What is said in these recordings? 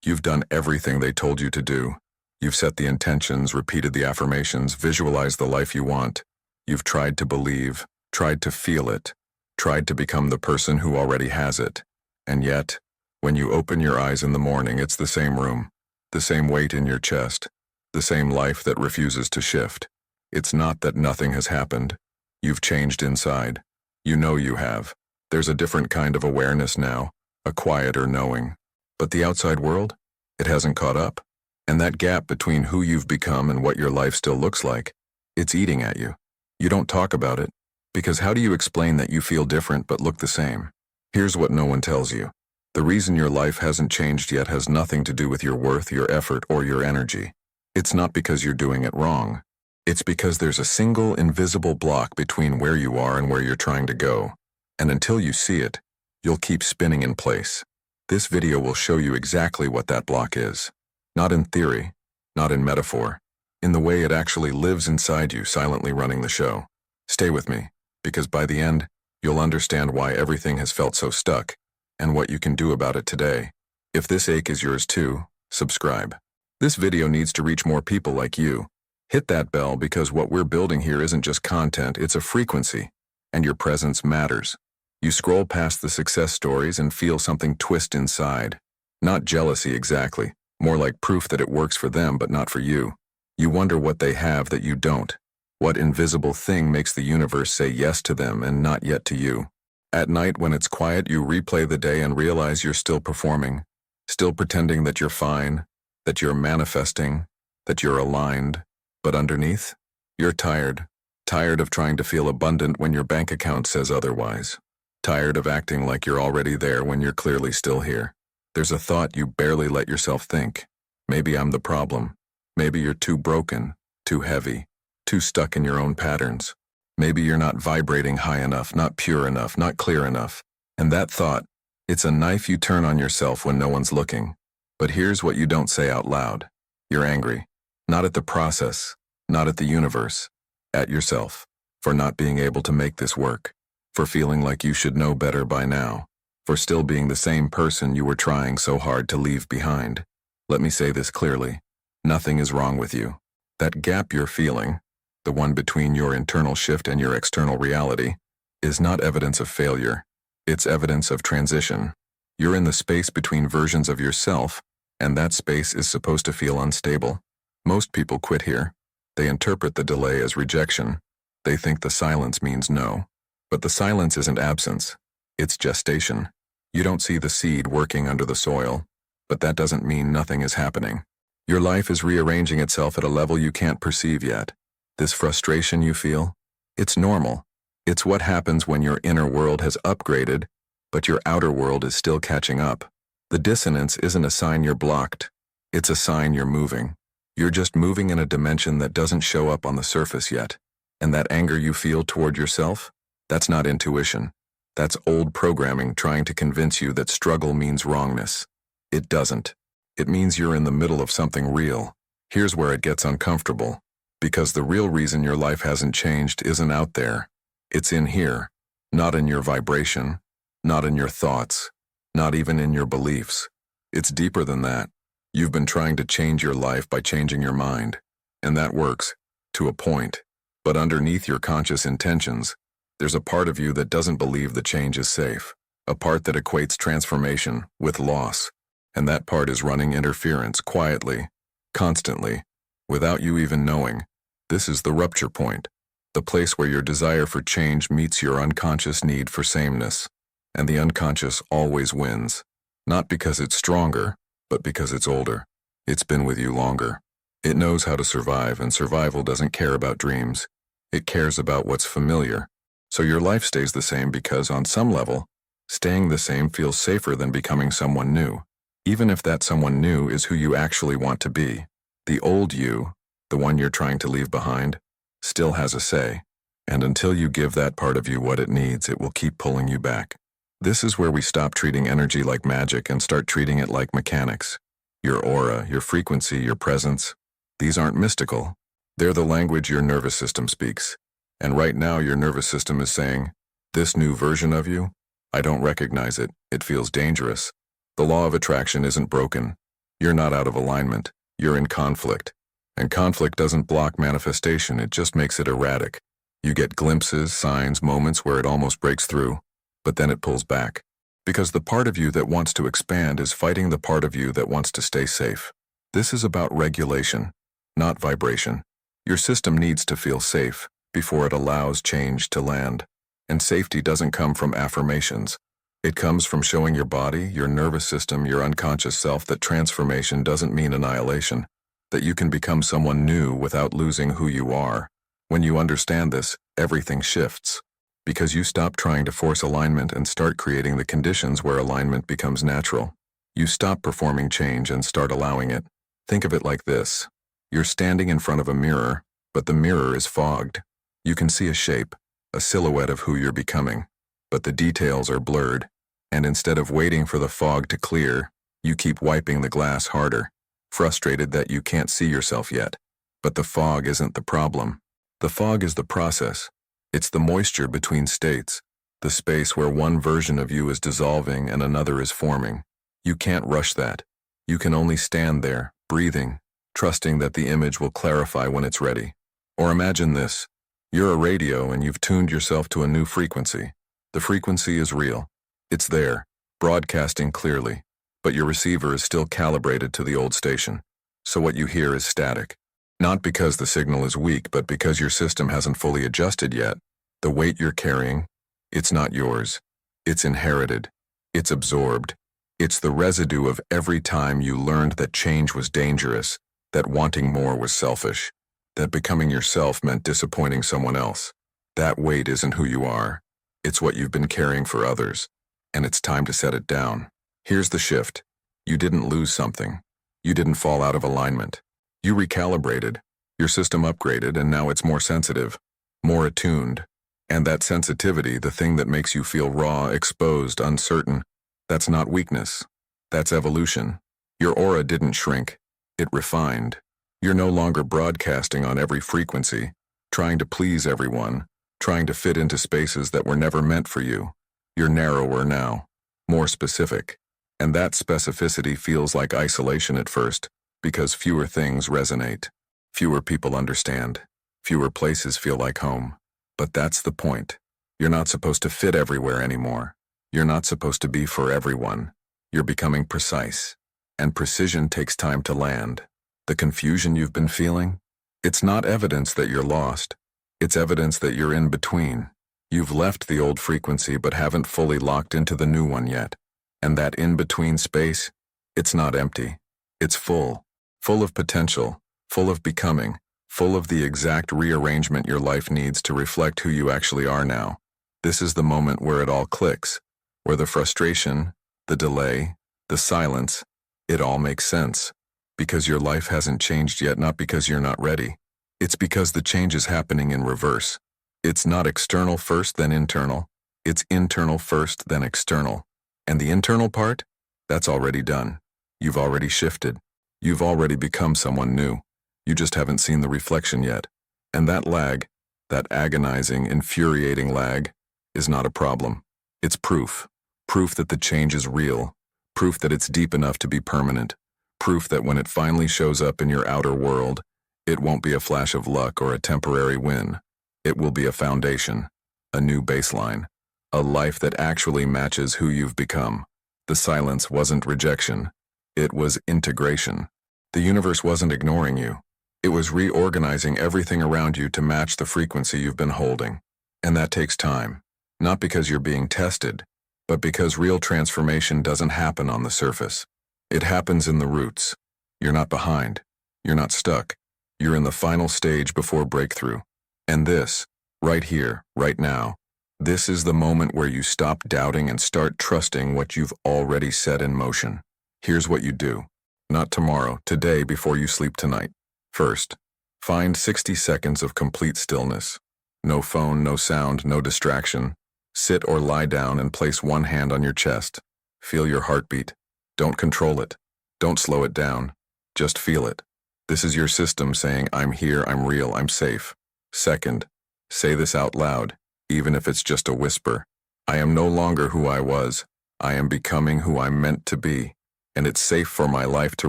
You've done everything they told you to do. You've set the intentions, repeated the affirmations, visualized the life you want. You've tried to believe, tried to feel it, tried to become the person who already has it. And yet, when you open your eyes in the morning, it's the same room, the same weight in your chest, the same life that refuses to shift. It's not that nothing has happened. You've changed inside. You know you have. There's a different kind of awareness now, a quieter knowing. But the outside world? It hasn't caught up. And that gap between who you've become and what your life still looks like, it's eating at you. You don't talk about it, because how do you explain that you feel different but look the same? Here's what no one tells you. The reason your life hasn't changed yet has nothing to do with your worth, your effort, or your energy. It's not because you're doing it wrong. It's because there's a single invisible block between where you are and where you're trying to go. And until you see it, you'll keep spinning in place. This video will show you exactly what that block is. Not in theory, not in metaphor, in the way it actually lives inside you, silently running the show. Stay with me, because by the end, you'll understand why everything has felt so stuck, and what you can do about it today. If this ache is yours too, subscribe. This video needs to reach more people like you. Hit that bell because what we're building here isn't just content, it's a frequency, and your presence matters. You scroll past the success stories and feel something twist inside. Not jealousy exactly, more like proof that it works for them but not for you. You wonder what they have that you don't. What invisible thing makes the universe say yes to them and not yet to you? At night when it's quiet, you replay the day and realize you're still performing, still pretending that you're fine, that you're manifesting, that you're aligned. But underneath, you're tired. Tired of trying to feel abundant when your bank account says otherwise. Tired of acting like you're already there when you're clearly still here. There's a thought you barely let yourself think. Maybe I'm the problem. Maybe you're too broken, too heavy, too stuck in your own patterns. Maybe you're not vibrating high enough, not pure enough, not clear enough. And that thought, it's a knife you turn on yourself when no one's looking. But here's what you don't say out loud. You're angry. Not at the process, not at the universe, at yourself, for not being able to make this work, for feeling like you should know better by now, for still being the same person you were trying so hard to leave behind. Let me say this clearly. Nothing is wrong with you. That gap you're feeling, the one between your internal shift and your external reality, is not evidence of failure. It's evidence of transition. You're in the space between versions of yourself, and that space is supposed to feel unstable. Most people quit here. They interpret the delay as rejection. They think the silence means no. But the silence isn't absence. It's gestation. You don't see the seed working under the soil, but that doesn't mean nothing is happening. Your life is rearranging itself at a level you can't perceive yet. This frustration you feel, it's normal. It's what happens when your inner world has upgraded, but your outer world is still catching up. The dissonance isn't a sign you're blocked. It's a sign you're moving. You're just moving in a dimension that doesn't show up on the surface yet. And that anger you feel toward yourself, that's not intuition. That's old programming trying to convince you that struggle means wrongness. It doesn't. It means you're in the middle of something real. Here's where it gets uncomfortable. Because the real reason your life hasn't changed isn't out there. It's in here. Not in your vibration. Not in your thoughts. Not even in your beliefs. It's deeper than that. You've been trying to change your life by changing your mind. And that works, to a point. But underneath your conscious intentions, there's a part of you that doesn't believe the change is safe. A part that equates transformation with loss. And that part is running interference quietly, constantly, without you even knowing. This is the rupture point. The place where your desire for change meets your unconscious need for sameness. And the unconscious always wins. Not because it's stronger, but because it's older. It's been with you longer. It knows how to survive, and survival doesn't care about dreams. It cares about what's familiar. So your life stays the same because, on some level, staying the same feels safer than becoming someone new. Even if that someone new is who you actually want to be. The old you, the one you're trying to leave behind, still has a say. And until you give that part of you what it needs, it will keep pulling you back. This is where we stop treating energy like magic and start treating it like mechanics. Your aura, your frequency, your presence, these aren't mystical. They're the language your nervous system speaks. And right now your nervous system is saying, this new version of you, I don't recognize it, it feels dangerous. The law of attraction isn't broken. You're not out of alignment. You're in conflict. And conflict doesn't block manifestation, it just makes it erratic. You get glimpses, signs, moments where it almost breaks through, but then it pulls back. Because the part of you that wants to expand is fighting the part of you that wants to stay safe. This is about regulation, not vibration. Your system needs to feel safe before it allows change to land. And safety doesn't come from affirmations. It comes from showing your body, your nervous system, your unconscious self that transformation doesn't mean annihilation, that you can become someone new without losing who you are. When you understand this, everything shifts. Because you stop trying to force alignment and start creating the conditions where alignment becomes natural. You stop performing change and start allowing it. Think of it like this. You're standing in front of a mirror, but the mirror is fogged. You can see a shape, a silhouette of who you're becoming, but the details are blurred. And instead of waiting for the fog to clear, you keep wiping the glass harder, frustrated that you can't see yourself yet. But the fog isn't the problem. The fog is the process. It's the moisture between states, the space where one version of you is dissolving and another is forming. You can't rush that. You can only stand there, breathing, trusting that the image will clarify when it's ready. Or imagine this. You're a radio and you've tuned yourself to a new frequency. The frequency is real. It's there, broadcasting clearly, but your receiver is still calibrated to the old station. So what you hear is static. Not because the signal is weak, but because your system hasn't fully adjusted yet. The weight you're carrying, it's not yours. It's inherited. It's absorbed. It's the residue of every time you learned that change was dangerous, that wanting more was selfish, that becoming yourself meant disappointing someone else. That weight isn't who you are. It's what you've been carrying for others, and it's time to set it down. Here's the shift. You didn't lose something. You didn't fall out of alignment. You recalibrated, your system upgraded, and now it's more sensitive, more attuned. And that sensitivity, the thing that makes you feel raw, exposed, uncertain, that's not weakness. That's evolution. Your aura didn't shrink. It refined. You're no longer broadcasting on every frequency, trying to please everyone, trying to fit into spaces that were never meant for you. You're narrower now, more specific. And that specificity feels like isolation at first, because fewer things resonate. Fewer people understand. Fewer places feel like home. But that's the point. You're not supposed to fit everywhere anymore. You're not supposed to be for everyone. You're becoming precise. And precision takes time to land. The confusion you've been feeling? It's not evidence that you're lost. It's evidence that you're in between. You've left the old frequency but haven't fully locked into the new one yet. And that in-between space, it's not empty. It's full. Full of potential, full of becoming, full of the exact rearrangement your life needs to reflect who you actually are now. This is the moment where it all clicks, where the frustration, the delay, the silence, it all makes sense. Because your life hasn't changed yet, not because you're not ready. It's because the change is happening in reverse. It's not external first, then internal. It's internal first, then external. And the internal part? That's already done. You've already shifted. You've already become someone new. You just haven't seen the reflection yet. And that lag, that agonizing, infuriating lag, is not a problem. It's proof. Proof that the change is real. Proof that it's deep enough to be permanent. Proof that when it finally shows up in your outer world, it won't be a flash of luck or a temporary win. It will be a foundation, a new baseline, a life that actually matches who you've become. The silence wasn't rejection. It was integration. The universe wasn't ignoring you. It was reorganizing everything around you to match the frequency you've been holding. And that takes time. Not because you're being tested, but because real transformation doesn't happen on the surface. It happens in the roots. You're not behind. You're not stuck. You're in the final stage before breakthrough. And this, right here, right now, this is the moment where you stop doubting and start trusting what you've already set in motion. Here's what you do. Not tomorrow, today before you sleep tonight. First, find 60 seconds of complete stillness. No phone, no sound, no distraction. Sit or lie down and place one hand on your chest. Feel your heartbeat. Don't control it. Don't slow it down. Just feel it. This is your system saying, I'm here, I'm real, I'm safe. Second, say this out loud, even if it's just a whisper. I am no longer who I was. I am becoming who I'm meant to be. and it's safe for my life to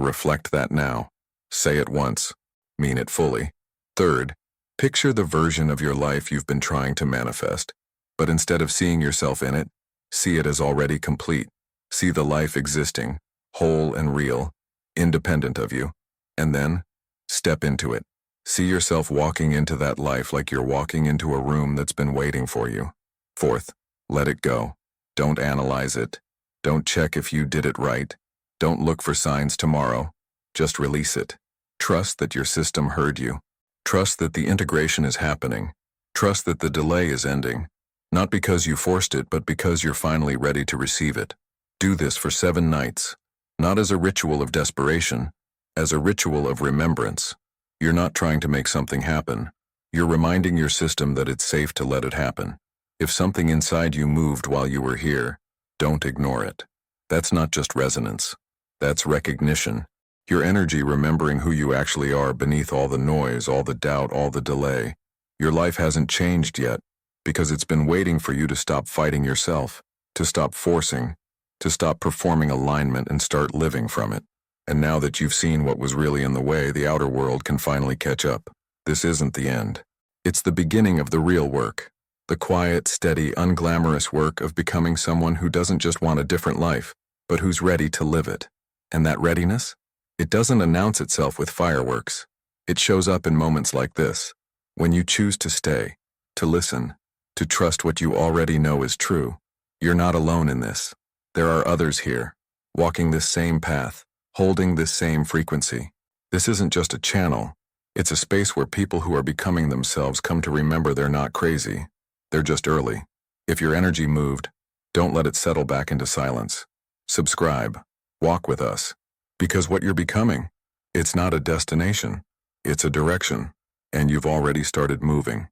reflect that now. Say it once. Mean it fully. Third, picture the version of your life you've been trying to manifest. But instead of seeing yourself in it, see it as already complete. See the life existing, whole and real, independent of you. And then, step into it. See yourself walking into that life like you're walking into a room that's been waiting for you. Fourth, let it go. Don't analyze it. Don't check if you did it right. Don't look for signs tomorrow. Just release it. Trust that your system heard you. Trust that the integration is happening. Trust that the delay is ending. Not because you forced it, but because you're finally ready to receive it. Do this for 7 nights. Not as a ritual of desperation, as a ritual of remembrance. You're not trying to make something happen. You're reminding your system that it's safe to let it happen. If something inside you moved while you were here, don't ignore it. That's not just resonance. That's recognition. Your energy remembering who you actually are beneath all the noise, all the doubt, all the delay. Your life hasn't changed yet because it's been waiting for you to stop fighting yourself, to stop forcing, to stop performing alignment and start living from it. And now that you've seen what was really in the way, the outer world can finally catch up. This isn't the end. It's the beginning of the real work. The quiet, steady, unglamorous work of becoming someone who doesn't just want a different life, but who's ready to live it. And that readiness? It doesn't announce itself with fireworks. It shows up in moments like this, when you choose to stay, to listen, to trust what you already know is true. You're not alone in this. There are others here, walking this same path, holding this same frequency. This isn't just a channel. It's a space where people who are becoming themselves come to remember they're not crazy. They're just early. If your energy moved, don't let it settle back into silence. Subscribe. Walk with us. Because what you're becoming, it's not a destination. It's a direction. And you've already started moving.